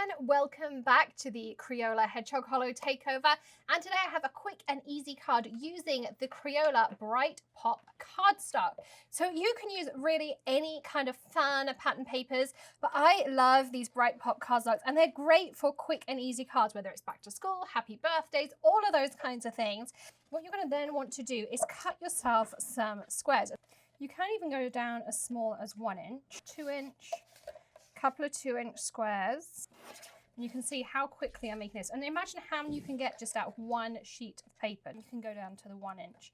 everyone, welcome back to the Crayola Hedgehog Holo Takeover, and today I have a quick and easy card using the Crayola Bright Pop Cardstock. So you can use really any kind of fun pattern papers, but I love these Bright Pop Cardstocks and they're great for quick and easy cards, whether it's back to school, happy birthdays, all of those kinds of things. What you're going to then want to do is cut yourself some squares. You can even go down as small as 1 inch, 2 inch, couple of 2-inch squares, and you can see how quickly I'm making this. And imagine how many you can get just out of one sheet of paper. You can go down to the 1 inch,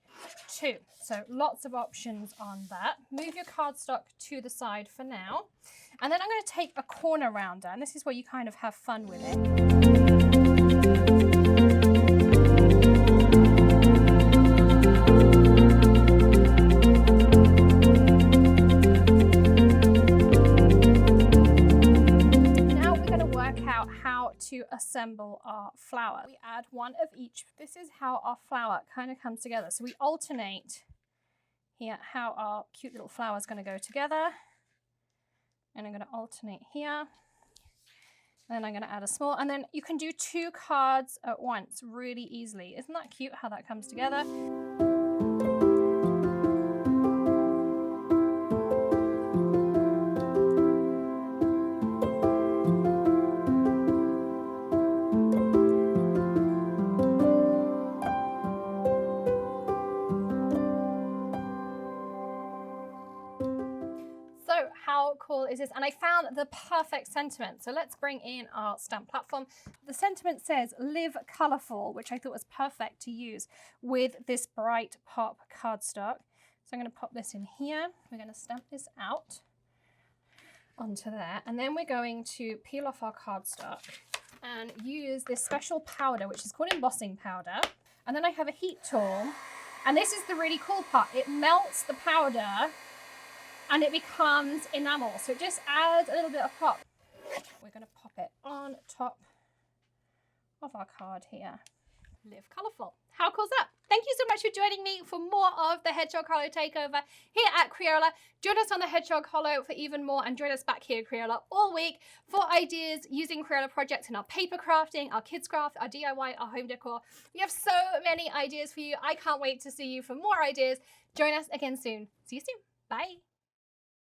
2. So lots of options on that. Move your cardstock to the side for now, and then I'm going to take a corner rounder, and this is where you kind of have fun with it. How to assemble our flower. We add one of each. This is how our flower kind of comes together. So we alternate here how our cute little flower is going to go together. And I'm going to alternate here. Then I'm going to add a small, and then you can do 2 cards at once really easily. Isn't that cute how that comes together? So how cool is this? And I found the perfect sentiment. So let's bring in our stamp platform. The sentiment says, live colourful, which I thought was perfect to use with this Bright Pop cardstock. So I'm going to pop this in here. We're going to stamp this out onto there. And then we're going to peel off our cardstock and use this special powder, which is called embossing powder. And then I have a heat tool. And this is the really cool part. It melts the powder and it becomes enamel. So it just adds a little bit of pop. We're going to pop it on top of our card here. Live colourful. How cool is that? Thank you so much for joining me for more of the Hedgehog Holo Takeover here at Crayola. Join us on the Hedgehog Holo for even more, and join us back here at Crayola all week for ideas using Crayola projects in our paper crafting, our kids craft, our DIY, our home decor. We have so many ideas for you. I can't wait to see you for more ideas. Join us again soon. See you soon. Bye.